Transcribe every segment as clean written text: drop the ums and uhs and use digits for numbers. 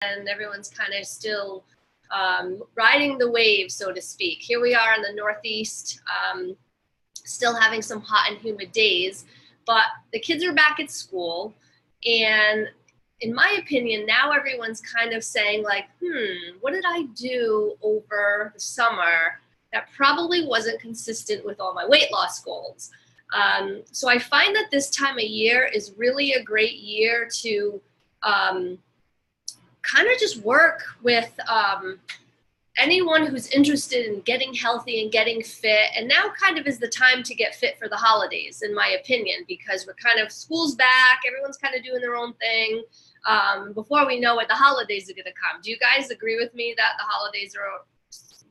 everyone's kind of still riding the wave, so to speak. Here we are in the Northeast, still having some hot and humid days, but the kids are back at school, and in my opinion, now everyone's kind of saying like, what did I do over the summer that probably wasn't consistent with all my weight loss goals? So I find that this time of year is really a great year to kind of just work with anyone who's interested in getting healthy and getting fit. And now kind of is the time to get fit for the holidays, in my opinion, because we're kind of, school's back, everyone's kind of doing their own thing. Before we know it, the holidays are going to come. Do you guys agree with me that the holidays are,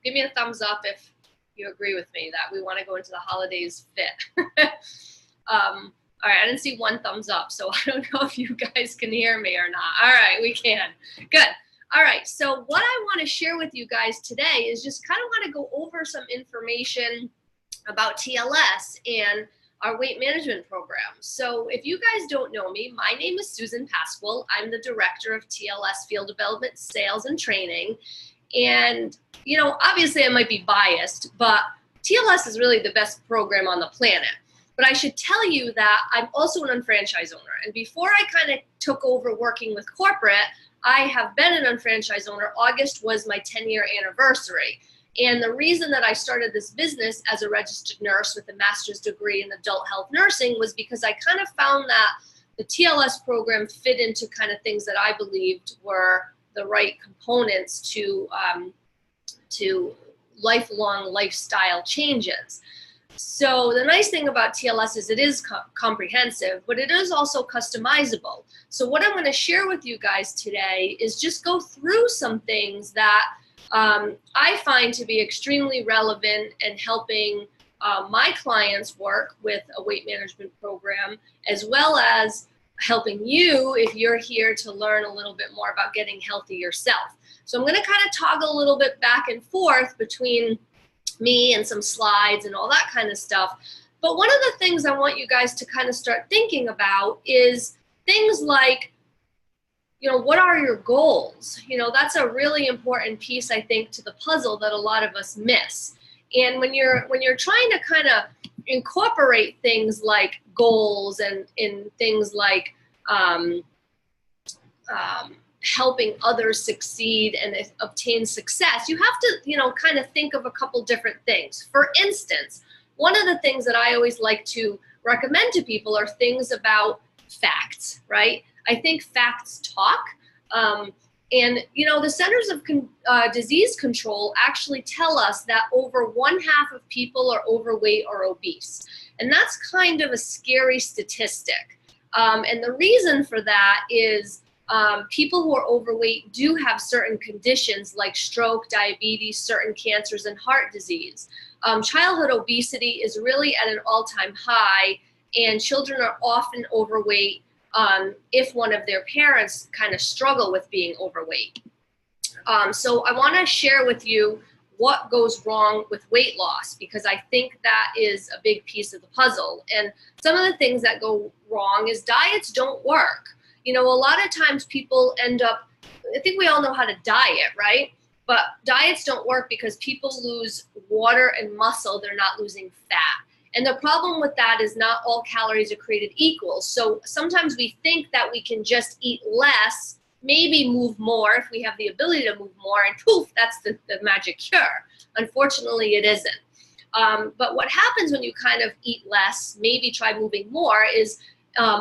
give me a thumbs up if you agree with me that we want to go into the holidays fit. All right, I didn't see one thumbs up, so I don't know if you guys can hear me or not. All right, we can. Good. All right, so what I want to share with you guys today is just kind of want to go over some information about TLS and our weight management program. So if you guys don't know me, my name is Sue Pasqual. I'm the director of TLS Field Development, Sales, and Training. And, you know, obviously I might be biased, but TLS is really the best program on the planet. But I should tell you that I'm also an unfranchised owner. And before I kind of took over working with corporate, I have been an unfranchised owner. August was my 10-year anniversary. And the reason that I started this business as a registered nurse with a master's degree in adult health nursing was because I kind of found that the TLS program fit into kind of things that I believed were the right components to lifelong lifestyle changes. So the nice thing about TLS is it is comprehensive, but it is also customizable. So what I'm going to share with you guys today is just go through some things that I find to be extremely relevant in helping my clients work with a weight management program, as well as helping you if you're here to learn a little bit more about getting healthy yourself. So I'm going to kind of toggle a little bit back and forth between me and some slides and all that kind of stuff. But one of the things I want you guys to kind of start thinking about is things like, you know, what are your goals? You know, that's a really important piece, I think, to the puzzle that a lot of us miss. And when you're trying to kind of incorporate things like goals and in things like helping others succeed and obtain success, you have to, you know, kind of think of a couple different things. For instance, one of the things that I always like to recommend to people are things about facts, right? I think facts talk. And, you know, the Centers of Disease Control actually tell us that over 1/2 of people are overweight or obese. And that's kind of a scary statistic. And the reason for that is people who are overweight do have certain conditions like stroke, diabetes, certain cancers, and heart disease. Childhood obesity is really at an all-time high, and children are often overweight if one of their parents kind of struggle with being overweight. So I want to share with you what goes wrong with weight loss, because I think that is a big piece of the puzzle. And some of the things that go wrong is diets don't work. You know, a lot of times people end up, I think we all know how to diet, right? But diets don't work because people lose water and muscle, they're not losing fat. And the problem with that is not all calories are created equal. So sometimes we think that we can just eat less, maybe move more if we have the ability to move more, and poof, that's the magic cure. Unfortunately, it isn't. But what happens when you kind of eat less, maybe try moving more, is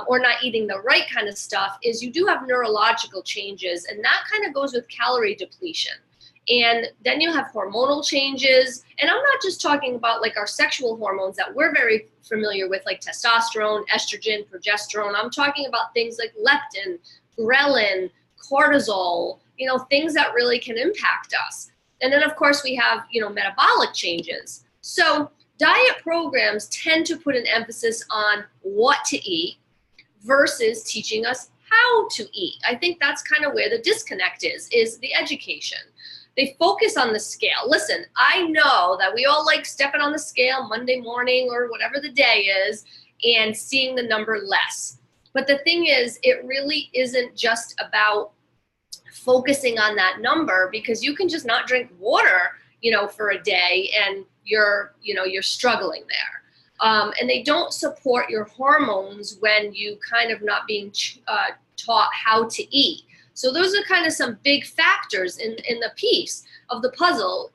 or not eating the right kind of stuff, is you do have neurological changes, and that kind of goes with calorie depletion. And then you have hormonal changes, and I'm not just talking about like our sexual hormones that we're very familiar with, like testosterone, estrogen, progesterone. I'm talking about things like leptin, ghrelin, cortisol, you know, things that really can impact us. And then of course we have, you know, metabolic changes. So diet programs tend to put an emphasis on what to eat versus teaching us how to eat. I think that's kind of where the disconnect is the education. They focus on the scale. Listen, I know that we all like stepping on the scale Monday morning or whatever the day is and seeing the number less. But the thing is, it really isn't just about focusing on that number, because you can just not drink water, for a day, and you're struggling there. And they don't support your hormones when you kind of not being taught how to eat. So those are kind of some big factors in the piece of the puzzle.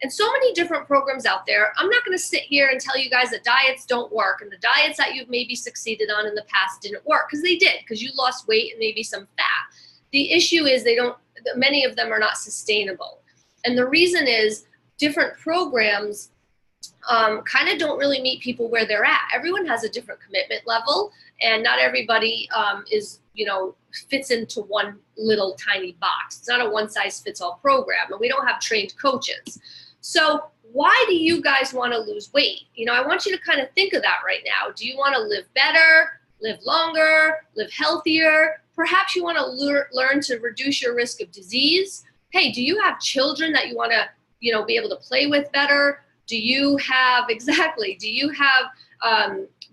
And so many different programs out there. I'm not going to sit here and tell you guys that diets don't work, and the diets that you've maybe succeeded on in the past didn't work, because they did, because you lost weight and maybe some fat. The issue is many of them are not sustainable. And the reason is different programs kind of don't really meet people where they're at. Everyone has a different commitment level, and not everybody fits into one little tiny box. It's not a one-size-fits-all program, and we don't have trained coaches. So why do you guys want to lose weight? I want you to kind of think of that right now. Do you want to live better, live longer, live healthier? Perhaps you want to learn to reduce your risk of disease. Hey, do you have children that you want to, be able to play with better? Do you have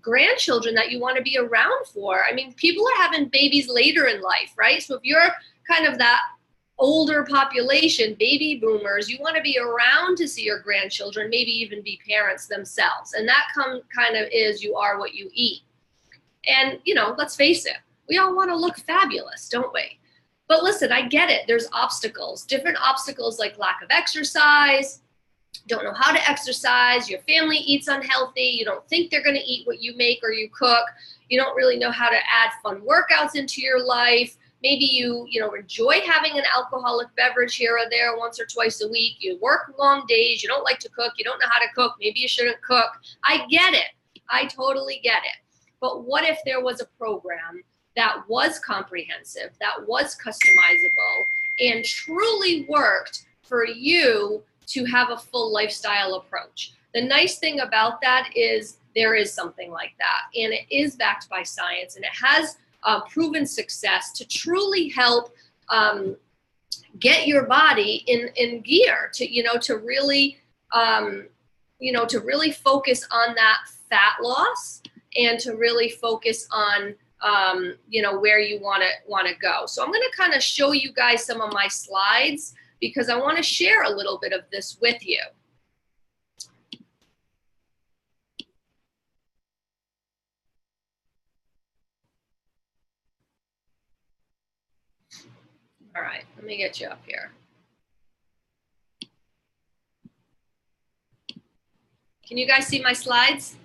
grandchildren that you want to be around for? I mean, people are having babies later in life, right? So if you're kind of that older population, baby boomers, you want to be around to see your grandchildren, maybe even be parents themselves. And that kind of is, you are what you eat. And, let's face it, we all want to look fabulous, don't we? But listen, I get it. There's obstacles, different obstacles, like lack of exercise, don't know how to exercise, your family eats unhealthy, you don't think they're going to eat what you make or you cook, you don't really know how to add fun workouts into your life. Maybe you enjoy having an alcoholic beverage here or there once or twice a week. You work long days. You don't like to cook. You don't know how to cook. Maybe you shouldn't cook. I get it. I totally get it. But what if there was a program that was comprehensive, that was customizable, and truly worked for you to have a full lifestyle approach? The nice thing about that is there is something like that, and it is backed by science, and it has proven success to truly help get your body in gear to really focus on that fat loss, and to really focus on where you want to go. So I'm going to kind of show you guys some of my slides, because I want to share a little bit of this with you. All right, let me get you up here. Can you guys see my slides?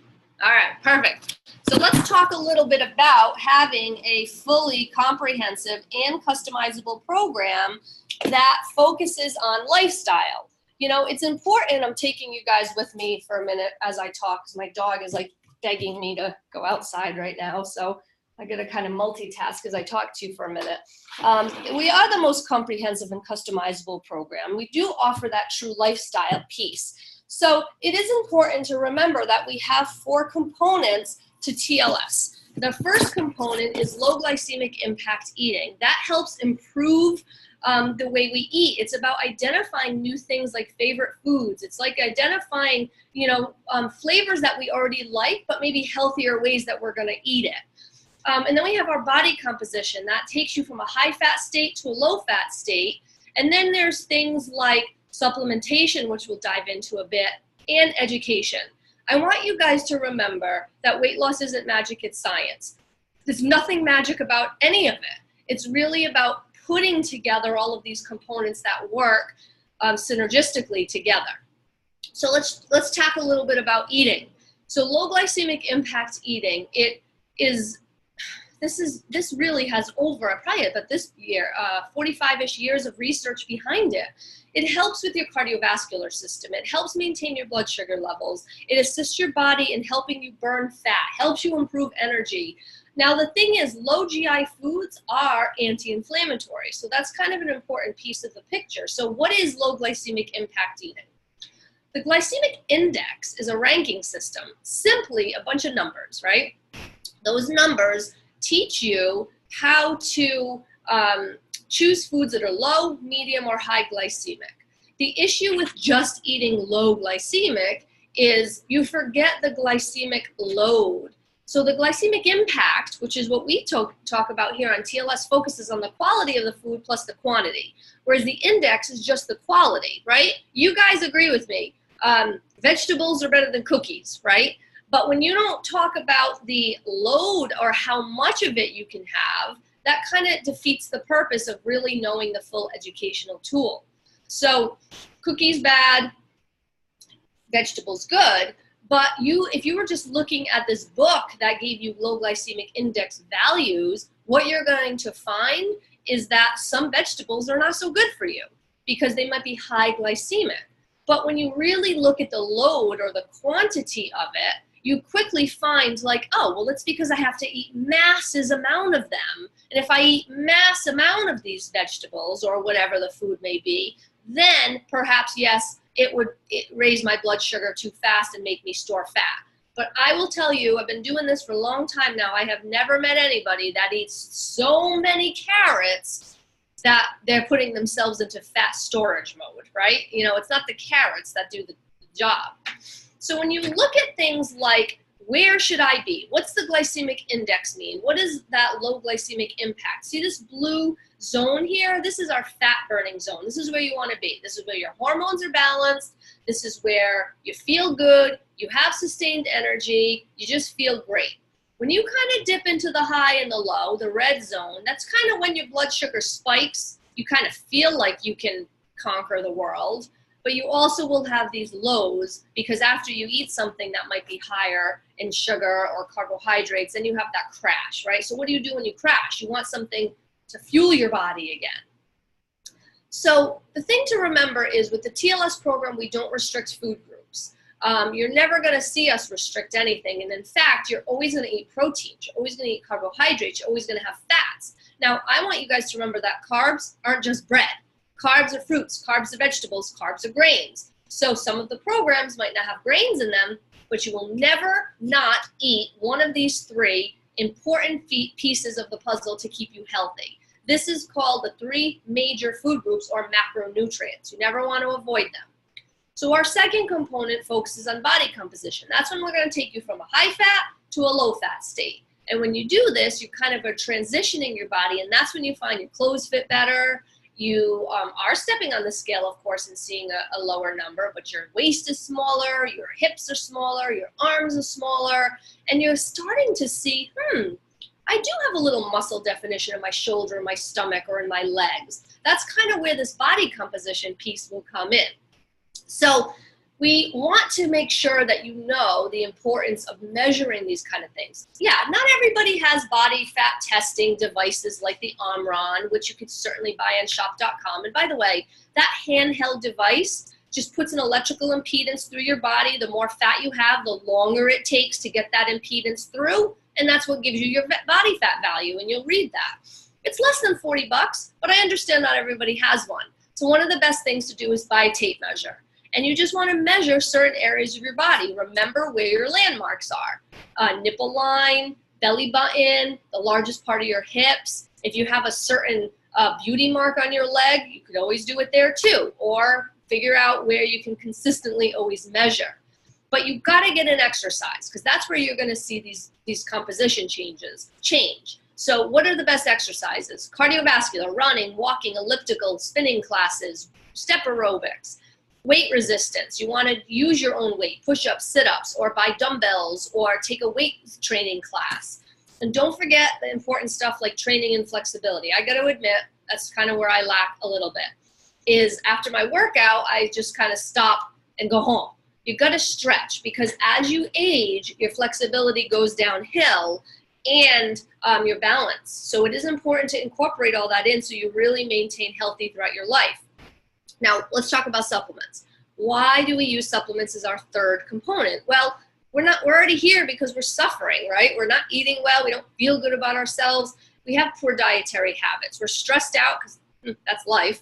All right, perfect. So let's talk a little bit about having a fully comprehensive and customizable program that focuses on lifestyle. It's important. I'm taking you guys with me for a minute as I talk, because my dog is like begging me to go outside right now. So I got to kind of multitask as I talk to you for a minute. We are the most comprehensive and customizable program. We do offer that true lifestyle piece. So it is important to remember that we have 4 components to TLS. The first component is low glycemic impact eating. That helps improve the way we eat. It's about identifying new things like favorite foods. It's like identifying, flavors that we already like, but maybe healthier ways that we're going to eat it. And then we have our body composition. That takes you from a high-fat state to a low-fat state. And then there's things like supplementation, which we'll dive into a bit, and education. I want you guys to remember that weight loss isn't magic, it's science. There's nothing magic about any of it. It's really about putting together all of these components that work synergistically together. So let's talk a little bit about eating. So low glycemic impact eating, this really has probably about this year, 45-ish years of research behind it. It helps with your cardiovascular system. It helps maintain your blood sugar levels. It assists your body in helping you burn fat, helps you improve energy. Now, the thing is, low GI foods are anti-inflammatory. So that's kind of an important piece of the picture. So what is low glycemic impact eating? The glycemic index is a ranking system, simply a bunch of numbers, right? Those numbers teach you how to choose foods that are low, medium, or high glycemic. The issue with just eating low glycemic is you forget the glycemic load. So the glycemic impact, which is what we talk about here on TLS, focuses on the quality of the food plus the quantity, whereas the index is just the quality, right? You guys agree with me. Vegetables are better than cookies, right? But when you don't talk about the load or how much of it you can have, that kind of defeats the purpose of really knowing the full educational tool. So cookies bad, vegetables good. But if you were just looking at this book that gave you low glycemic index values, what you're going to find is that some vegetables are not so good for you because they might be high glycemic. But when you really look at the load or the quantity of it, you quickly find like, oh, well, it's because I have to eat masses amount of them. And if I eat mass amount of these vegetables or whatever the food may be, then perhaps, yes, it would raise my blood sugar too fast and make me store fat. But I will tell you, I've been doing this for a long time now. I have never met anybody that eats so many carrots that they're putting themselves into fat storage mode, right? You know, it's not the carrots that do the job. So when you look at things like, where should I be? What's the glycemic index mean? What is that low glycemic impact? See this blue zone here? This is our fat burning zone. This is where you want to be. This is where your hormones are balanced. This is where you feel good. You have sustained energy. You just feel great. When you kind of dip into the high and the low, the red zone, that's kind of when your blood sugar spikes. You kind of feel like you can conquer the world. But you also will have these lows because after you eat something that might be higher in sugar or carbohydrates, then you have that crash, right? So what do you do when you crash? You want something to fuel your body again. So the thing to remember is with the TLS program, we don't restrict food groups. You're never going to see us restrict anything. And in fact, you're always going to eat proteins. You're always going to eat carbohydrates. You're always going to have fats. Now, I want you guys to remember that carbs aren't just bread. Carbs are fruits, carbs are vegetables, carbs are grains. So some of the programs might not have grains in them, but you will never not eat one of these three important pieces of the puzzle to keep you healthy. This is called the 3 major food groups or macronutrients. You never want to avoid them. So our second component focuses on body composition. That's when we're going to take you from a high fat to a low fat state. And when you do this, you kind of are transitioning your body, and that's when you find your clothes fit better. You are stepping on the scale, of course, and seeing a lower number, but your waist is smaller, your hips are smaller, your arms are smaller, and you're starting to see, I do have a little muscle definition in my shoulder, my stomach, or in my legs. That's kind of where this body composition piece will come in. So we want to make sure that you know the importance of measuring these kind of things. Yeah, not everybody has body fat testing devices like the Omron, which you could certainly buy on shop.com. And by the way, that handheld device just puts an electrical impedance through your body. The more fat you have, the longer it takes to get that impedance through. And that's what gives you your body fat value, and you'll read that. It's less than 40 bucks, but I understand not everybody has one. So one of the best things to do is buy a tape measure. And you just want to measure certain areas of your body. Remember where your landmarks are. Nipple line, belly button, the largest part of your hips. If you have a certain beauty mark on your leg, you could always do it there too. Or figure out where you can consistently always measure. But you've got to get an exercise because that's where you're going to see these composition change. So what are the best exercises? Cardiovascular, running, walking, elliptical, spinning classes, step aerobics. Weight resistance, you want to use your own weight, push-ups, sit-ups, or buy dumbbells, or take a weight training class. And don't forget the important stuff like training and flexibility. I got to admit, that's kind of where I lack a little bit, is after my workout, I just kind of stop and go home. You've got to stretch because as you age, your flexibility goes downhill and your balance. So it is important to incorporate all that in so you really maintain healthy throughout your life. Now, let's talk about supplements. Why do we use supplements as our third component? Well, we're already here because we're suffering, right? We're not eating well. We don't feel good about ourselves. We have poor dietary habits. We're stressed out because that's life.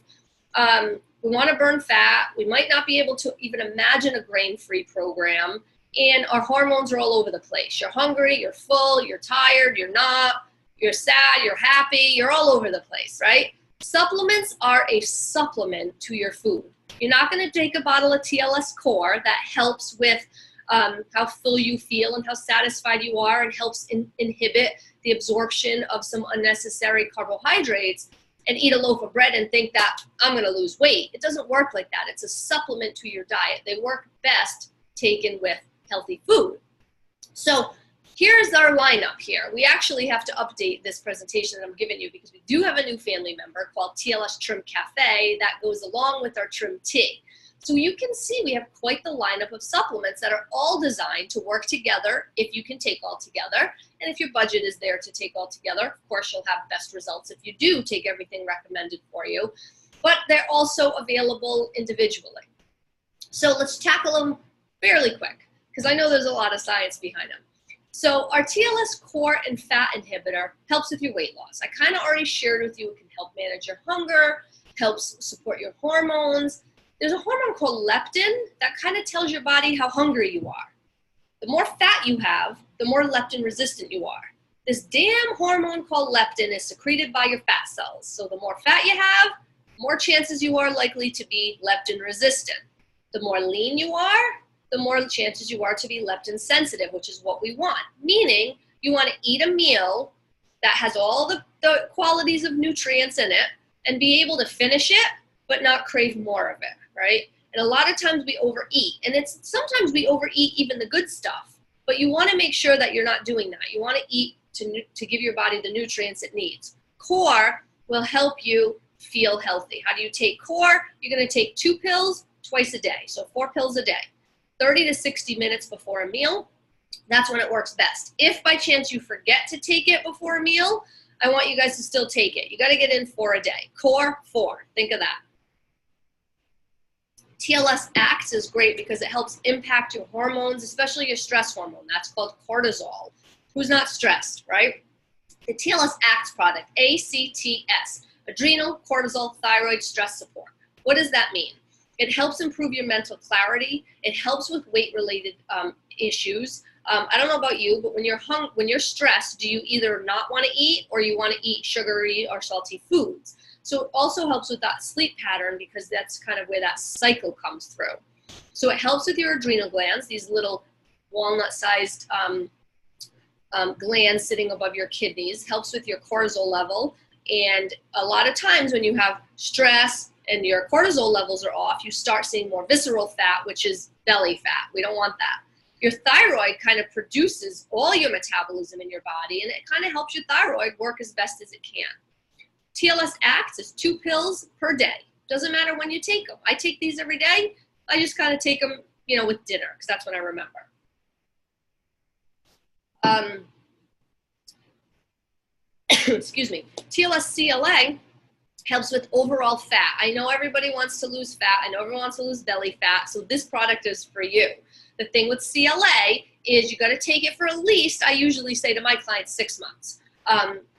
We want to burn fat. We might not be able to even imagine a grain-free program. And our hormones are all over the place. You're hungry, you're full, you're tired, you're not, you're sad, you're happy, you're all over the place, right? Supplements are a supplement to your food. You're not going to take a bottle of TLS Core that helps with how full you feel and how satisfied you are, and helps inhibit the absorption of some unnecessary carbohydrates, and eat a loaf of bread and think that I'm going to lose weight. It doesn't work like that. It's a supplement to your diet. They work best taken with healthy food. So here's our lineup here. We actually have to update this presentation that I'm giving you because we do have a new family member called TLS Trim Cafe that goes along with our Trim Tea. So you can see we have quite the lineup of supplements that are all designed to work together if you can take all together. And if your budget is there to take all together, of course, you'll have best results if you do take everything recommended for you. But they're also available individually. So let's tackle them fairly quick because I know there's a lot of science behind them. So our TLS core and fat inhibitor helps with your weight loss. I kind of already shared with you it can help manage your hunger, helps support your hormones. There's a hormone called leptin that kind of tells your body how hungry you are. The more fat you have, the more leptin resistant you are. This damn hormone called leptin is secreted by your fat cells. So the more fat you have, the more chances you are likely to be leptin resistant. The more lean you are, the more chances you are to be leptin sensitive, which is what we want. Meaning you want to eat a meal that has all the qualities of nutrients in it and be able to finish it, but not crave more of it, right? And a lot of times we overeat, and sometimes we overeat even the good stuff, but you want to make sure that you're not doing that. You want to eat to give your body the nutrients it needs. Core will help you feel healthy. How do you take core? You're going to take 2 pills twice a day, so 4 pills a day, 30 to 60 minutes before a meal. That's when it works best. If by chance you forget to take it before a meal, I want you guys to still take it. You got to get in 4 a day. Core, 4. Think of that. TLS Acts is great because it helps impact your hormones, especially your stress hormone. That's called cortisol. Who's not stressed, right? The TLS Acts product, ACTS, adrenal, cortisol, thyroid, stress support. What does that mean? It helps improve your mental clarity. It helps with weight-related issues. I don't know about you, but when you're stressed, do you either not want to eat or you want to eat sugary or salty foods? So it also helps with that sleep pattern because that's kind of where that cycle comes through. So it helps with your adrenal glands, these little walnut-sized glands sitting above your kidneys, helps with your cortisol level. And a lot of times when you have stress and your cortisol levels are off, you start seeing more visceral fat, which is belly fat. We don't want that. Your thyroid kind of produces all your metabolism in your body, and it kind of helps your thyroid work as best as it can. TLS Acts is 2 pills per day. Doesn't matter when you take them. I take these every day. I just kind of take them, with dinner because that's what I remember. Excuse me. TLS CLA helps with overall fat. I know everybody wants to lose fat. I know everyone wants to lose belly fat. So this product is for you. The thing with CLA is you got to take it for at least, I usually say to my clients, 6 months.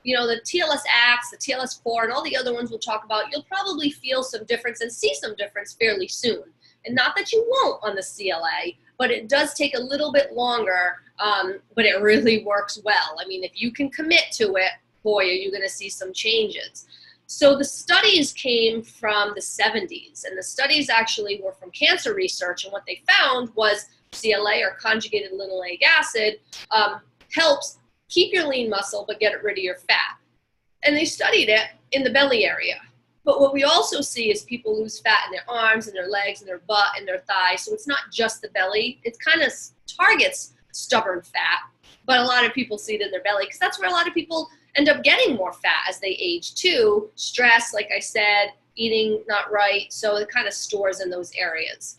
The TLS Acts, the TLS Core, and all the other ones we'll talk about, you'll probably feel some difference and see some difference fairly soon. And not that you won't on the CLA, but it does take a little bit longer, but it really works well. I mean, if you can commit to it, boy, are you going to see some changes. So the studies came from the 70s, and the studies actually were from cancer research, and what they found was CLA, or conjugated linoleic acid, helps keep your lean muscle but get rid of your fat. And they studied it in the belly area. But what we also see is people lose fat in their arms and their legs and their butt and their thighs. So it's not just the belly. It kind of targets stubborn fat. But a lot of people see it in their belly because that's where a lot of people end up getting more fat as they age too. Stress, like I said, eating not right. So it kind of stores in those areas.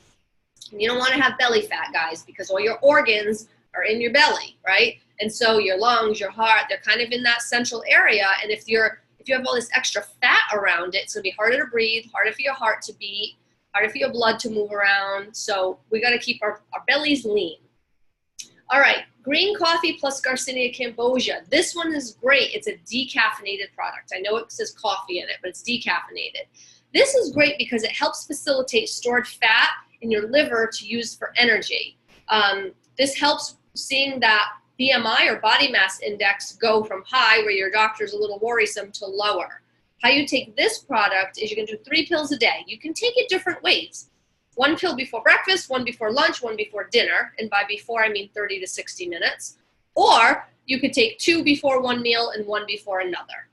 And you don't want to have belly fat, guys, because all your organs are in your belly, right? And so your lungs, your heart, they're kind of in that central area. And if you have all this extra fat around it, it's going to be harder to breathe, harder for your heart to beat, harder for your blood to move around. So we got to keep our bellies lean. All right, green coffee plus Garcinia cambogia. This one is great. It's a decaffeinated product. I know it says coffee in it, but it's decaffeinated. This is great because it helps facilitate stored fat in your liver to use for energy. This helps seeing that BMI or body mass index go from high, where your doctor's a little worrisome, to lower. How you take this product is you can do 3 pills a day. You can take it different ways. 1 pill before breakfast, 1 before lunch, 1 before dinner. And by before, I mean 30 to 60 minutes. Or you could take 2 before one meal and 1 before another.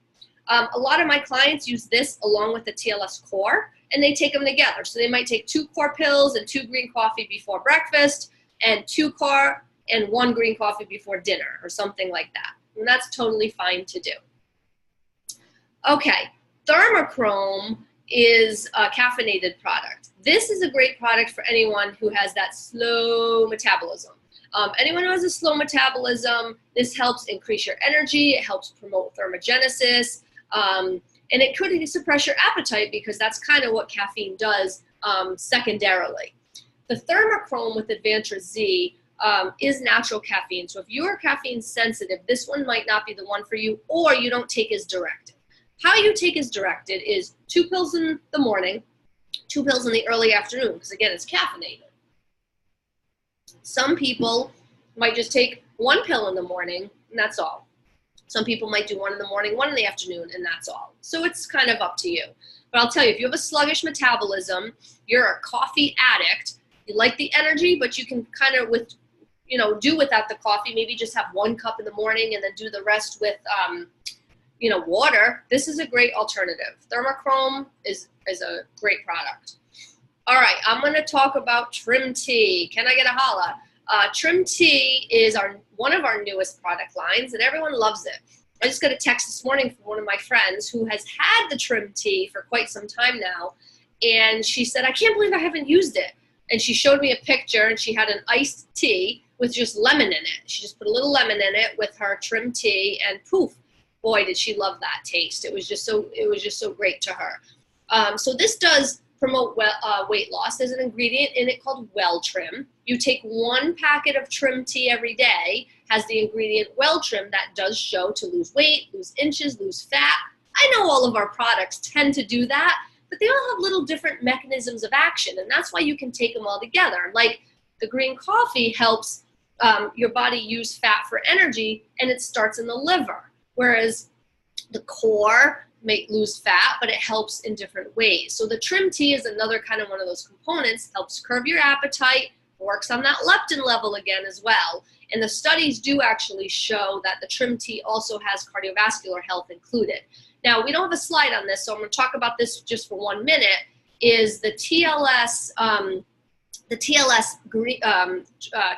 A lot of my clients use this along with the TLS core, and they take them together. So they might take 2 core pills and 2 green coffee before breakfast, and 2 core and 1 green coffee before dinner, or something like that. And that's totally fine to do. Okay, Thermochrome is a caffeinated product. This is a great product for anyone who has that slow metabolism. Anyone who has a slow metabolism, this helps increase your energy, it helps promote thermogenesis, and it could suppress your appetite because that's kind of what caffeine does secondarily. The Thermochrome with Advantra Z is natural caffeine. So if you are caffeine sensitive, this one might not be the one for you, or you don't take as directed. How you take as directed is 2 pills in the morning, 2 pills in the early afternoon, because again, it's caffeinated. Some people might just take 1 pill in the morning, and that's all. Some people might do 1 in the morning, 1 in the afternoon, and that's all. So it's kind of up to you. But I'll tell you, if you have a sluggish metabolism, you're a coffee addict, you like the energy, but you can kind of do without the coffee, maybe just have 1 cup in the morning and then do the rest with water. This is a great alternative. Thermochrome is a great product. All right, I'm going to talk about Trim Tea. Can I get a holla? Trim Tea is one of our newest product lines, and everyone loves it. I just got a text this morning from one of my friends who has had the Trim Tea for quite some time now, and she said, I can't believe I haven't used it. And she showed me a picture, and she had an iced tea with just lemon in it. She just put a little lemon in it with her Trim Tea, and poof, boy, did she love that taste. It was just so great to her. So this does promote weight loss. There's an ingredient in it called Well Trim. You take 1 packet of Trim Tea every day, has the ingredient Well Trim that does show to lose weight, lose inches, lose fat. I know all of our products tend to do that, but they all have little different mechanisms of action, and that's why you can take them all together. Like the green coffee helps your body use fat for energy, and it starts in the liver, whereas the core may lose fat, but it helps in different ways. So the Trim Tea is another kind of one of those components, helps curb your appetite, works on that leptin level again as well. And the studies do actually show that the Trim Tea also has cardiovascular health included. Now, we don't have a slide on this, so I'm going to talk about this just for 1 minute, is the TLS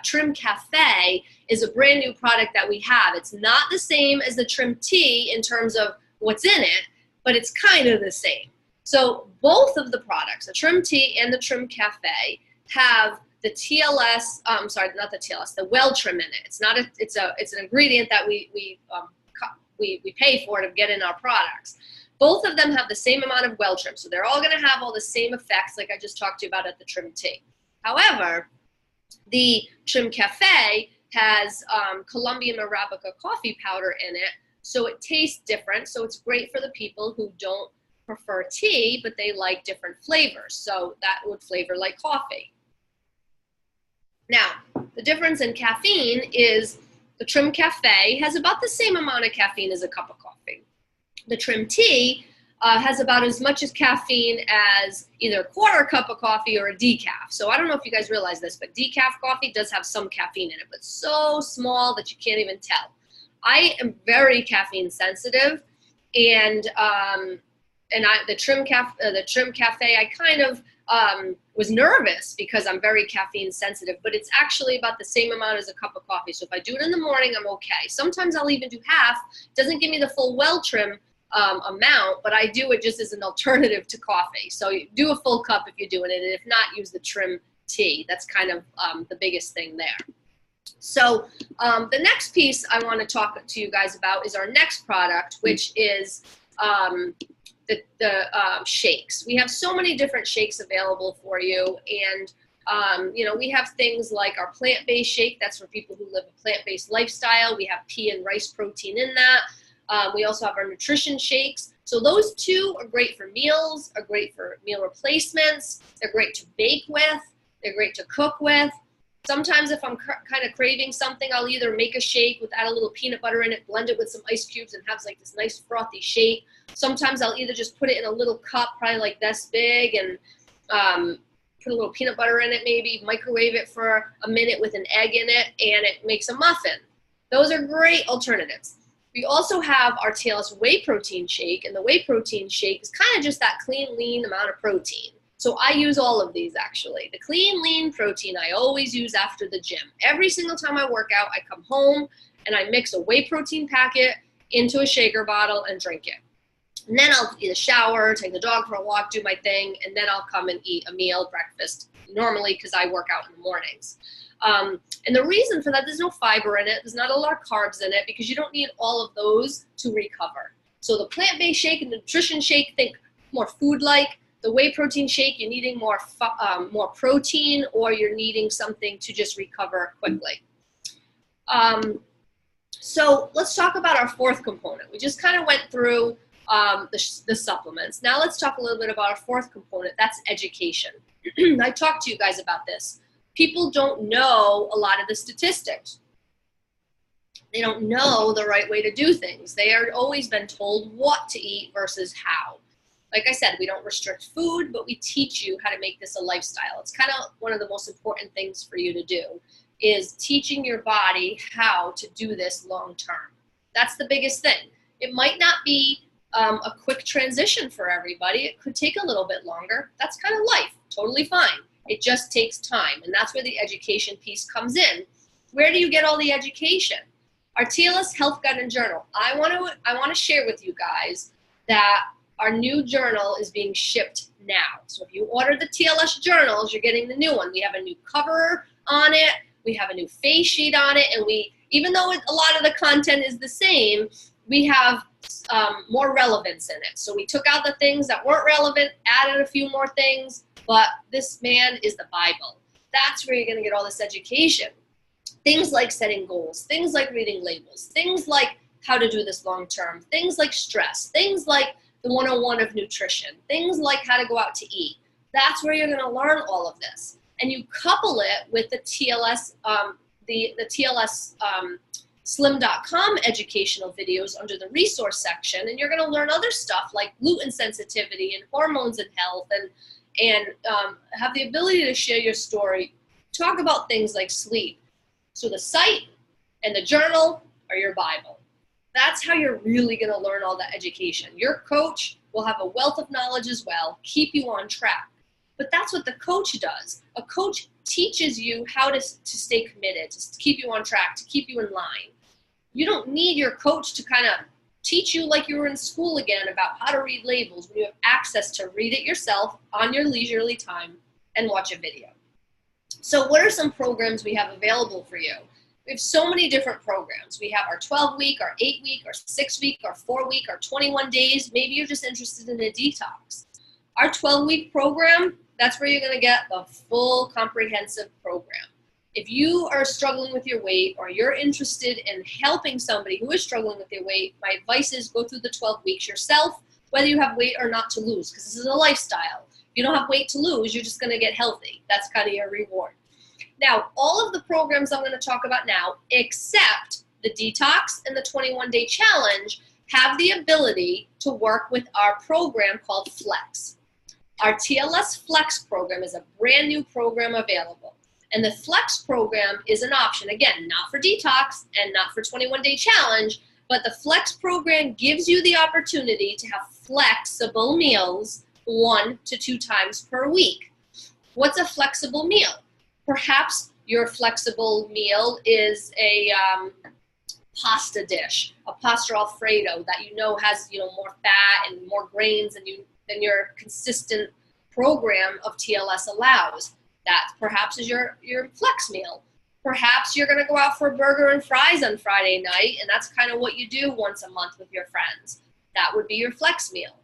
Trim Cafe is a brand new product that we have. It's not the same as the Trim Tea in terms of what's in it, but it's kind of the same. So both of the products, the Trim Tea and the Trim Cafe, have the TLS, not the TLS, the Well Trim in it. It's not it's an ingredient that we pay for to get in our products. Both of them have the same amount of Well Trim, so they're all going to have all the same effects like I just talked to you about at the Trim Tea. However, the Trim Cafe has Colombian Arabica coffee powder in it, so it tastes different. So it's great for the people who don't prefer tea, but they like different flavors. So that would flavor like coffee. Now, the difference in caffeine is the Trim Cafe has about the same amount of caffeine as a cup of coffee. The Trim Tea has about as much as caffeine as either a quarter cup of coffee or a decaf. So I don't know if you guys realize this, but decaf coffee does have some caffeine in it, but so small that you can't even tell. I am very caffeine sensitive, and the Trim Cafe, I kind of was nervous because I'm very caffeine sensitive, but it's actually about the same amount as a cup of coffee. So if I do it in the morning, I'm okay. Sometimes I'll even do half. It doesn't give me the full Well Trim amount, but I do it just as an alternative to coffee. So you do a full cup if you're doing it, and if not, use the Trim Tea. That's kind of the biggest thing there. So the next piece I want to talk to you guys about is our next product, which is the shakes. We have so many different shakes available for you, and we have things like our plant-based shake. That's for people who live a plant-based lifestyle. We have pea and rice protein in that. We also have our nutrition shakes. So those two are great for meals, are great for meal replacements. They're great to bake with. They're great to cook with. Sometimes if I'm kind of craving something, I'll either make a shake add a little peanut butter in it, blend it with some ice cubes, and have like this nice frothy shake. Sometimes I'll either just put it in a little cup, probably like this big, and put a little peanut butter in it maybe, microwave it for a minute with an egg in it, and it makes a muffin. Those are great alternatives. We also have our TLS whey protein shake, and the whey protein shake is kind of just that clean, lean amount of protein. So I use all of these actually. The clean, lean protein I always use after the gym. Every single time I work out, I come home and I mix a whey protein packet into a shaker bottle and drink it. And then I'll either shower, take the dog for a walk, do my thing, and then I'll come and eat a meal, breakfast, normally because I work out in the mornings. And the reason for that, there's no fiber in it, there's not a lot of carbs in it, because you don't need all of those to recover. So the plant-based shake and the nutrition shake, think more food-like. The whey protein shake, you're needing more protein, or you're needing something to just recover quickly. So let's talk about our fourth component. We just kind of went through the supplements. Now let's talk a little bit about our fourth component. That's education. I talked to you guys about this. People don't know a lot of the statistics. They don't know the right way to do things. They are always been told what to eat versus how. Like I said, we don't restrict food, but we teach you how to make this a lifestyle. It's kind of one of the most important things for you to do, is teaching your body how to do this long term. That's the biggest thing. It might not be a quick transition for everybody. It could take a little bit longer. That's kind of life. Totally fine. It just takes time, and that's where the education piece comes in. Where do you get all the education? Our TLS Health Guide and Journal. I want to share with you guys that our new journal is being shipped now. So if you order the TLS journals, you're getting the new one. We have a new cover on it. We have a new face sheet on it. And even though a lot of the content is the same, we have more relevance in it. So we took out the things that weren't relevant, added a few more things, but this man is the Bible. That's where you're going to get all this education. Things like setting goals, things like reading labels, things like how to do this long term, things like stress, things like the 101 of nutrition, things like how to go out to eat. That's where you're going to learn all of this. And you couple it with the TLS, the TLS slim.com educational videos under the resource section, and you're going to learn other stuff like gluten sensitivity and hormones and health, and have the ability to share your story, talk about things like sleep. So the site and the journal are your Bible. That's how you're really going to learn all that education. Your coach will have a wealth of knowledge as well, keep you on track. But that's what the coach does. A coach teaches you how to stay committed, to keep you on track, to keep you in line. You don't need your coach to kind of teach you like you were in school again about how to read labels when you have access to read it yourself on your leisurely time and watch a video. So what are some programs we have available for you? We have so many different programs. We have our 12-week, our 8-week, our 6-week, our 4-week, our 21 days. Maybe you're just interested in a detox. Our 12-week program, that's where you're going to get the full comprehensive program. If you are struggling with your weight, or you're interested in helping somebody who is struggling with their weight, my advice is go through the 12 weeks yourself, whether you have weight or not to lose, because this is a lifestyle. If you don't have weight to lose, you're just going to get healthy. That's kind of your reward. Now, all of the programs I'm going to talk about now, except the detox and the 21-day challenge, have the ability to work with our program called Flex. Our TLS Flex program is a brand new program available. And the Flex program is an option, again, not for detox and not for 21-day challenge, but the Flex program gives you the opportunity to have flexible meals 1 to 2 times per week. What's a flexible meal? Perhaps your flexible meal is a pasta dish, a pasta alfredo that has more fat and more grains than your consistent program of TLS allows. That perhaps is your flex meal. Perhaps you're going to go out for a burger and fries on Friday night, and that's kind of what you do once a month with your friends. That would be your flex meal.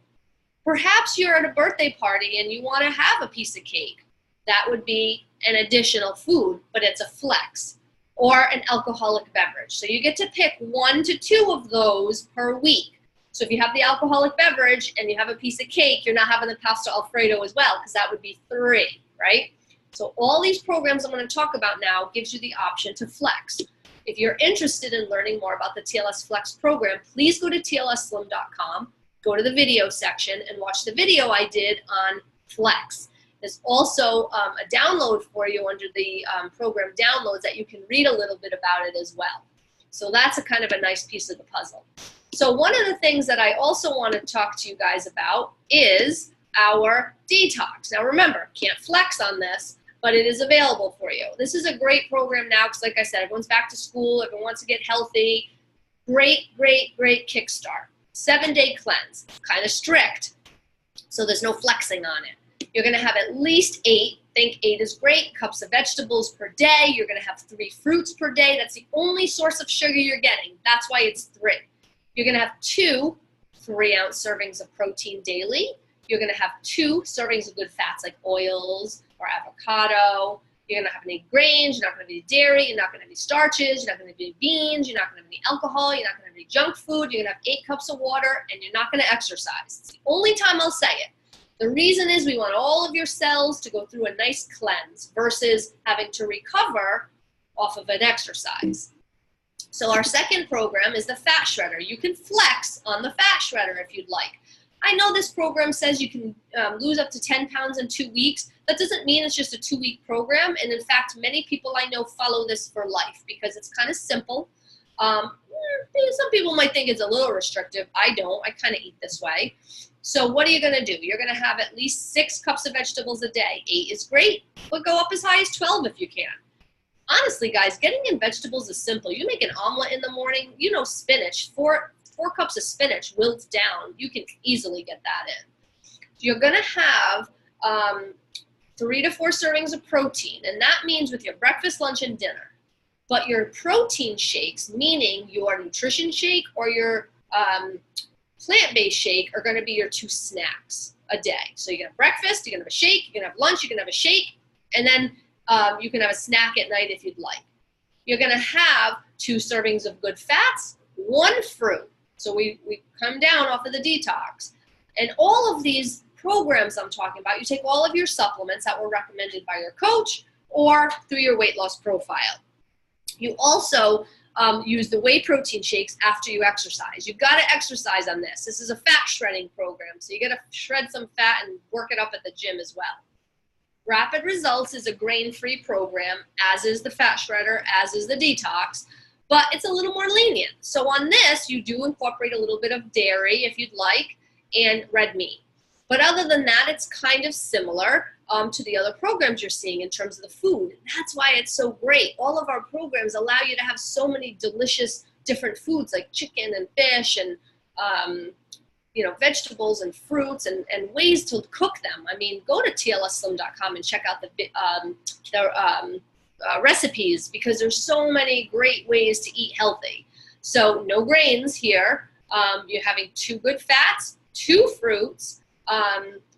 Perhaps you're at a birthday party and you want to have a piece of cake. That would be an additional food, but it's a flex. Or an alcoholic beverage. So you get to pick 1 to 2 of those per week. So if you have the alcoholic beverage and you have a piece of cake, you're not having the pasta alfredo as well, because that would be 3, right? So all these programs I'm going to talk about now gives you the option to flex. If you're interested in learning more about the TLS Flex program, please go to TLSslim.com, go to the video section, and watch the video I did on Flex. There's also a download for you under the program downloads that you can read a little bit about it as well. So that's a kind of a nice piece of the puzzle. So one of the things that I also want to talk to you guys about is our detox. Now remember, can't flex on this, but it is available for you. This is a great program now because, like I said, everyone's back to school, everyone wants to get healthy. Great, great, great kickstart. 7-day cleanse, kind of strict, so there's no flexing on it. You're gonna have at least 8, think 8 is great, cups of vegetables per day. You're gonna have 3 fruits per day. That's the only source of sugar you're getting. That's why it's 3. You're gonna have 2 3-ounce servings of protein daily. You're gonna have 2 servings of good fats like oils or avocado. You're gonna have any grains, you're not gonna have any dairy, you're not gonna have any starches, you're not gonna have any beans, you're not gonna have any alcohol, you're not gonna have any junk food, you're gonna have 8 cups of water, and you're not gonna exercise. It's the only time I'll say it. The reason is we want all of your cells to go through a nice cleanse versus having to recover off of an exercise. So our second program is the fat shredder. You can flex on the fat shredder if you'd like. I know this program says you can lose up to 10 pounds in 2 weeks. That doesn't mean it's just a 2-week program. And in fact, many people I know follow this for life because it's kind of simple. Some people might think it's a little restrictive. I don't. I kind of eat this way. So what are you going to do? You're going to have at least 6 cups of vegetables a day. 8 is great, but go up as high as 12 if you can. Honestly, guys, getting in vegetables is simple. You make an omelet in the morning, you know spinach, 4 cups of spinach wilts down, you can easily get that in. You're gonna have 3 to 4 servings of protein, and that means with your breakfast, lunch, and dinner. But your protein shakes, meaning your nutrition shake or your plant-based shake, are gonna be your 2 snacks a day. So you're gonna have breakfast, you're gonna have a shake, you're gonna have lunch, you're gonna have a shake, and then you can have a snack at night if you'd like. You're gonna have 2 servings of good fats, 1 fruit. So we come down off of the detox. And all of these programs I'm talking about, you take all of your supplements that were recommended by your coach or through your weight loss profile. You also use the whey protein shakes after you exercise. You've got to exercise on this. This is a fat shredding program, so you got to shred some fat and work it up at the gym as well. Rapid Results is a grain-free program, as is the fat shredder, as is the detox, but it's a little more lenient. So on this, you do incorporate a little bit of dairy if you'd like, and red meat. But other than that, it's kind of similar to the other programs you're seeing in terms of the food. That's why it's so great. All of our programs allow you to have so many delicious different foods like chicken and fish and vegetables and fruits and ways to cook them. I mean, go to tlsslim.com and check out the recipes because there's so many great ways to eat healthy. So no grains here. You're having 2 good fats, 2 fruits.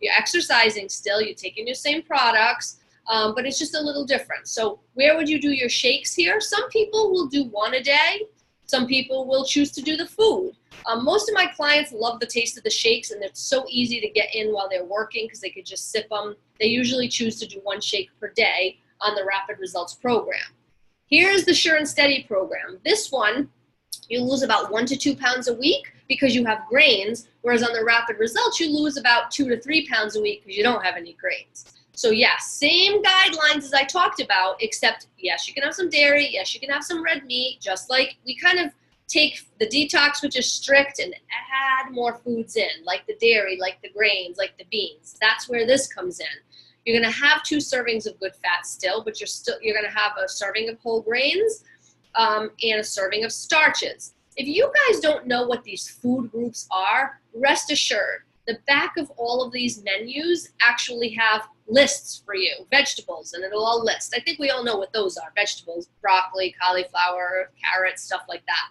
You're exercising still. You're taking your same products, but it's just a little different. So where would you do your shakes here? Some people will do 1 a day. Some people will choose to do the food. Most of my clients love the taste of the shakes, and it's so easy to get in while they're working because they could just sip them. They usually choose to do 1 shake per day on the Rapid Results program. Here's the Sure and Steady program. This one, you lose about 1 to 2 pounds a week because you have grains, whereas on the Rapid Results, you lose about 2 to 3 pounds a week because you don't have any grains. So yes, same guidelines as I talked about, except yes, you can have some dairy, yes, you can have some red meat, just like we kind of take the detox, which is strict, and add more foods in, like the dairy, like the grains, like the beans. That's where this comes in. You're gonna have 2 servings of good fat still, but you're gonna have a serving of whole grains and a serving of starches. If you guys don't know what these food groups are, rest assured, the back of all of these menus actually have lists for you, vegetables, and it'll all list. I think we all know what those are, vegetables, broccoli, cauliflower, carrots, stuff like that.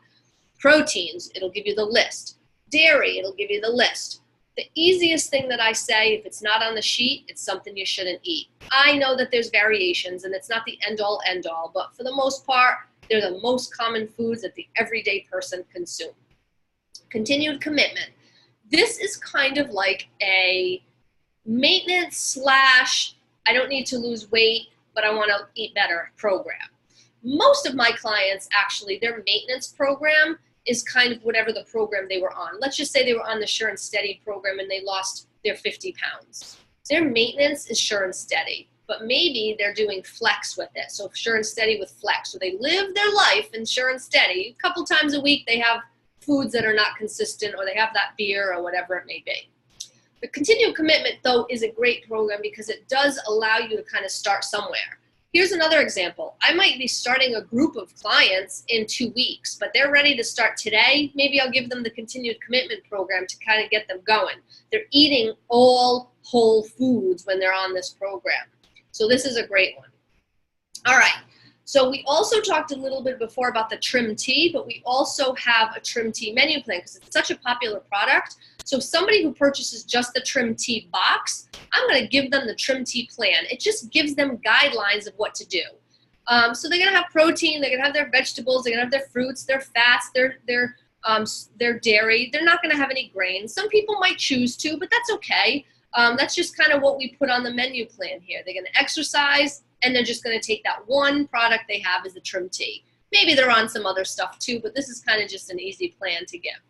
Proteins, it'll give you the list. Dairy, it'll give you the list. The easiest thing that I say, if it's not on the sheet, it's something you shouldn't eat. I know that there's variations, and it's not the end-all, end-all, but for the most part, they're the most common foods that the everyday person consumes. Continued commitment. This is kind of like a maintenance / I don't need to lose weight, but I want to eat better program. Most of my clients, actually, their maintenance program is kind of whatever the program they were on. Let's just say they were on the Sure and Steady program and they lost their 50 pounds. Their maintenance is sure and steady, but maybe they're doing flex with it. So sure and steady with flex. So they live their life in sure and steady. A couple times a week they have foods that are not consistent, or they have that beer or whatever it may be. The continued commitment, though, is a great program because it does allow you to kind of start somewhere. Here's another example. I might be starting a group of clients in 2 weeks, but they're ready to start today. Maybe I'll give them the continued commitment program to kind of get them going. They're eating all whole foods when they're on this program. So this is a great one. All right. So we also talked a little bit before about the trim tea, but we also have a trim tea menu plan because it's such a popular product. So somebody who purchases just the trim tea box, I'm going to give them the trim tea plan. It just gives them guidelines of what to do. So they're going to have protein, they're going to have their vegetables, they're going to have their fruits, their fats, their dairy. They're not going to have any grains. Some people might choose to, but that's okay. That's just kind of what we put on the menu plan here. They're going to exercise, and they're just going to take that one product they have as the trim tea. Maybe they're on some other stuff too, but this is kind of just an easy plan to give.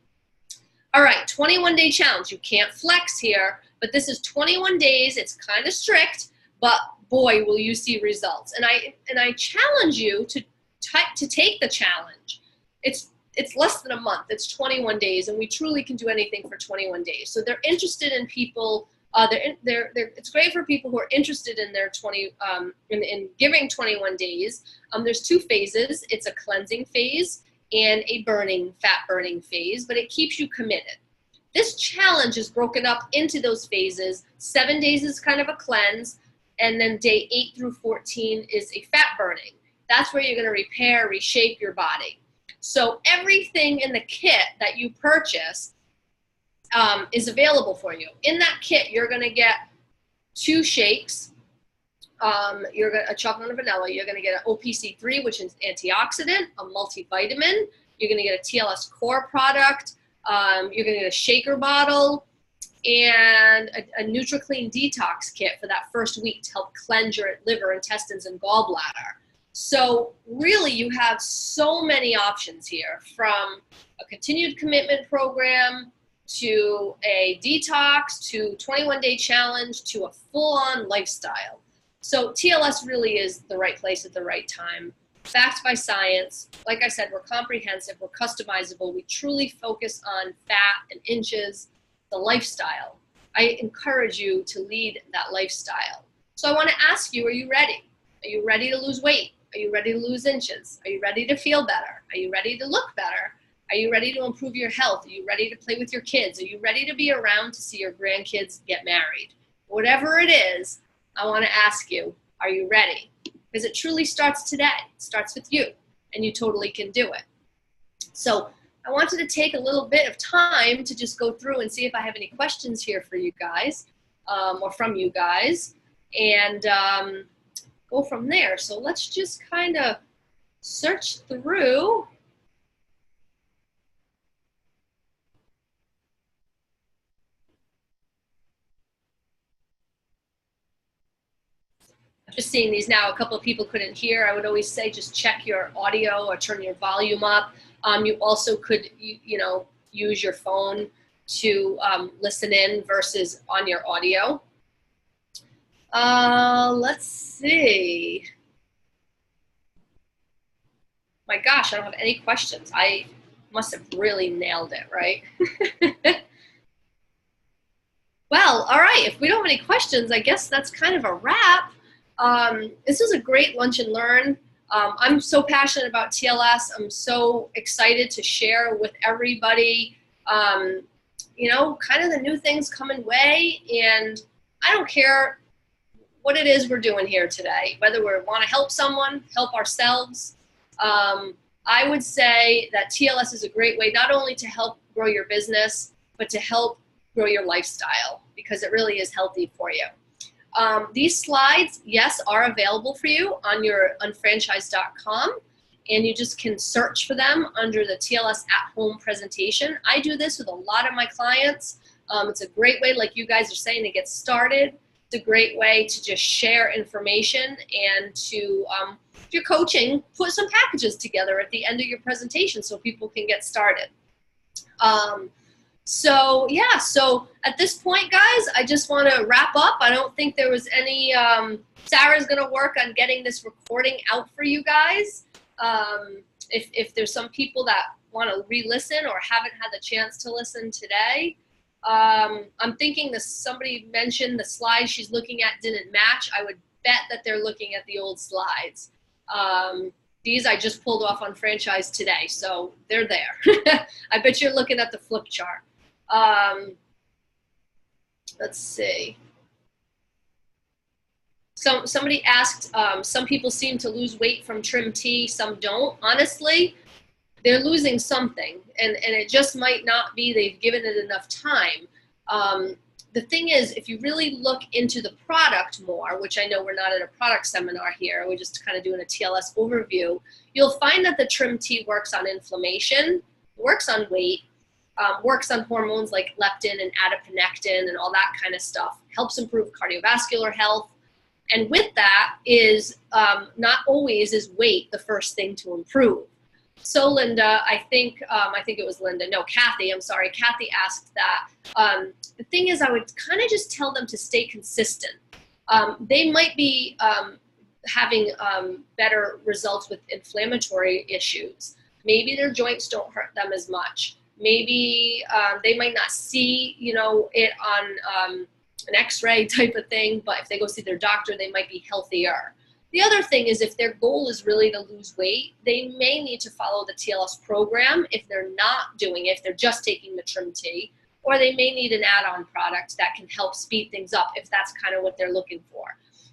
All right, 21-day challenge. You can't flex here, but this is 21 days. It's kind of strict, but boy, will you see results. And I challenge you to take the challenge. It's less than a month. It's 21 days, and we truly can do anything for 21 days. So they're interested in people. It's great for people who are interested in their in giving 21 days. There's 2 phases. It's a cleansing phase and a fat burning phase, but it keeps you committed. This challenge is broken up into those phases. 7 days is kind of a cleanse, and then day 8 through 14 is a fat burning. That's where you're going to repair, reshape your body. So everything in the kit that you purchase is available for you. In that kit, you're going to get 2 shakes. You're going a chocolate and vanilla. You're going to get an OPC3, which is antioxidant, a multivitamin. You're going to get a TLS core product. You're going to get a shaker bottle and a NutriClean detox kit for that first week to help cleanse your liver, intestines, and gallbladder. So really, you have so many options here, from a continued commitment program to a detox to 21-day challenge to a full-on lifestyle. So TLS really is the right place at the right time. Backed by science. Like I said, we're comprehensive, we're customizable. We truly focus on fat and inches, the lifestyle. I encourage you to lead that lifestyle. So I want to ask you, are you ready? Are you ready to lose weight? Are you ready to lose inches? Are you ready to feel better? Are you ready to look better? Are you ready to improve your health? Are you ready to play with your kids? Are you ready to be around to see your grandkids get married? Whatever it is, I want to ask you, are you ready? Because it truly starts today. It starts with you, and you totally can do it. So I wanted to take a little bit of time to just go through and see if I have any questions here for you guys, or from you guys, and go from there. So let's just kind of search through. I'm just seeing these now. A couple of people couldn't hear. I would always say just check your audio or turn your volume up. You also could, use your phone to listen in versus on your audio. Let's see. My gosh, I don't have any questions. I must have really nailed it, right? Well, all right. If we don't have any questions, I guess that's kind of a wrap. This was a great lunch and learn. I'm so passionate about TLS. I'm so excited to share with everybody, kind of the new things coming way. And I don't care what it is we're doing here today, whether we want to help someone, help ourselves. I would say that TLS is a great way not only to help grow your business, but to help grow your lifestyle, because it really is healthy for you. These slides, yes, are available for you on your unfranchised.com, and you just can search for them under the TLS at home presentation. I do this with a lot of my clients. It's a great way, like you guys are saying, to get started. It's a great way to just share information and to, if you're coaching, put some packages together at the end of your presentation so people can get started. So yeah, so at this point, guys, I just want to wrap up. I don't think there was any, Sarah's going to work on getting this recording out for you guys. If there's some people that want to re-listen or haven't had the chance to listen today, I'm thinking this, somebody mentioned the slides she's looking at didn't match. I would bet that they're looking at the old slides. These I just pulled off on franchise today, so they're there. I bet you're looking at the flip chart. Let's see. Somebody asked, some people seem to lose weight from Trim T, some don't. Honestly, they're losing something, and it just might not be they've given it enough time. The thing is, if you really look into the product more, which I know we're not at a product seminar here, we're just kind of doing a TLS overview, you'll find that the Trim T works on inflammation, works on weight, works on hormones like leptin and adiponectin and all that kind of stuff, helps improve cardiovascular health. And with that is not always is weight the first thing to improve. So Linda, I think it was Linda, no, Kathy, I'm sorry, Kathy asked that. The thing is, I would kind of just tell them to stay consistent. They might be having better results with inflammatory issues. Maybe their joints don't hurt them as much. Maybe they might not see, you know, it on an x-ray type of thing, but if they go see their doctor, they might be healthier. The other thing is if their goal is really to lose weight, they may need to follow the TLS program if they're not doing it, if they're just taking the Trim T, or they may need an add-on product that can help speed things up if that's kind of what they're looking for.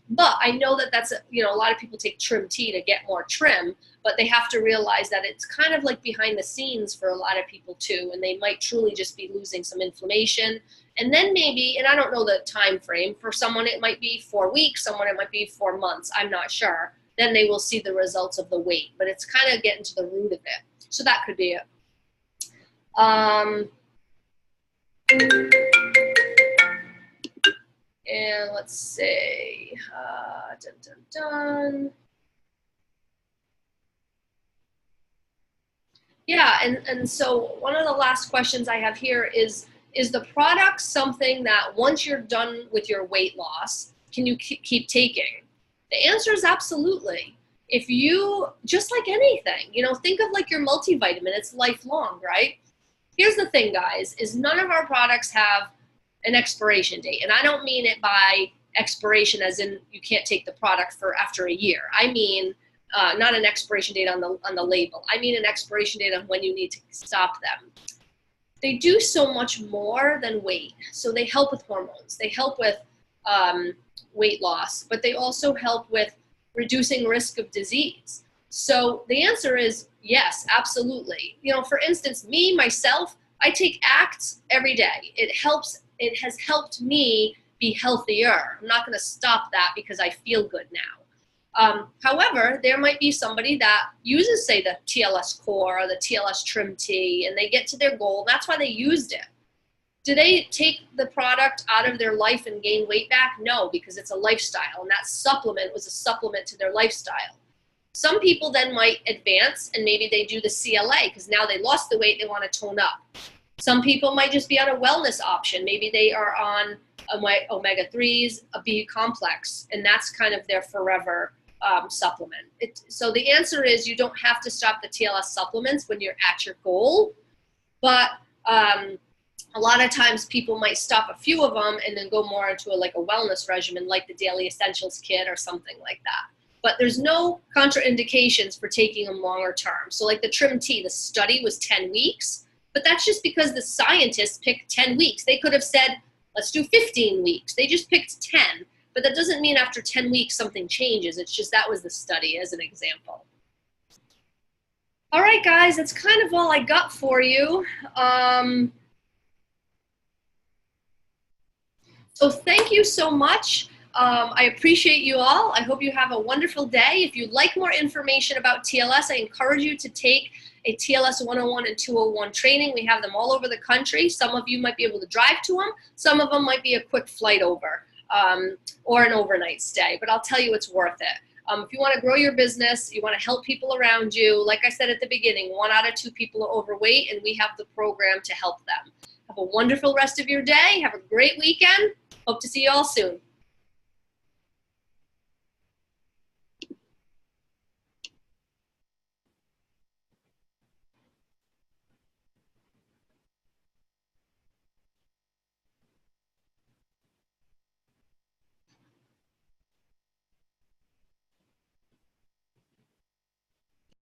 But I know that that's, you know, a lot of people take Trim T to get more trim, but they have to realize that it's kind of like behind the scenes for a lot of people too, and they might truly just be losing some inflammation. And then maybe, and I don't know the time frame, for someone it might be 4 weeks, someone it might be 4 months, I'm not sure. Then they will see the results of the weight, but it's kind of getting to the root of it. So that could be it. And let's see, dun, dun, dun. Yeah, and so one of the last questions I have here is the product something that once you're done with your weight loss, can you keep taking? The answer is absolutely. If you, just like anything, you know, think of like your multivitamin, it's lifelong, right? Here's the thing, guys, is none of our products have an expiration date. And I don't mean it by expiration as in you can't take the product for after a year. I mean, not an expiration date on the label. I mean an expiration date on when you need to stop them. They do so much more than weight. So they help with hormones. They help with weight loss, but they also help with reducing risk of disease. So the answer is yes, absolutely. You know, for instance, me, myself, I take ACTs every day. It has helped me be healthier. I'm not going to stop that because I feel good now. However, there might be somebody that uses, say, the TLS Core or the TLS Trim T, and they get to their goal. That's why they used it. Do they take the product out of their life and gain weight back? No, because it's a lifestyle, and that supplement was a supplement to their lifestyle. Some people then might advance, and maybe they do the CLA, because now they lost the weight, they want to tone up. Some people might just be on a wellness option. Maybe they are on omega-3s, a B complex, and that's kind of their forever supplement. So the answer is you don't have to stop the TLS supplements when you're at your goal, but a lot of times people might stop a few of them and then go more into like a wellness regimen like the Daily Essentials Kit or something like that. But there's no contraindications for taking them longer term. So like the Trim T, the study was 10 weeks, but that's just because the scientists picked 10 weeks. They could have said, let's do 15 weeks. They just picked 10. But that doesn't mean after 10 weeks something changes. It's just that was the study as an example. All right, guys, that's kind of all I got for you. So thank you so much. I appreciate you all. I hope you have a wonderful day. If you'd like more information about TLS, I encourage you to take a TLS 101 and 201 training. We have them all over the country. Some of you might be able to drive to them. Some of them might be a quick flight over. Or an overnight stay, but I'll tell you it's worth it. If you want to grow your business, you want to help people around you, like I said at the beginning, 1 out of 2 people are overweight, and we have the program to help them. Have a wonderful rest of your day. Have a great weekend. Hope to see you all soon.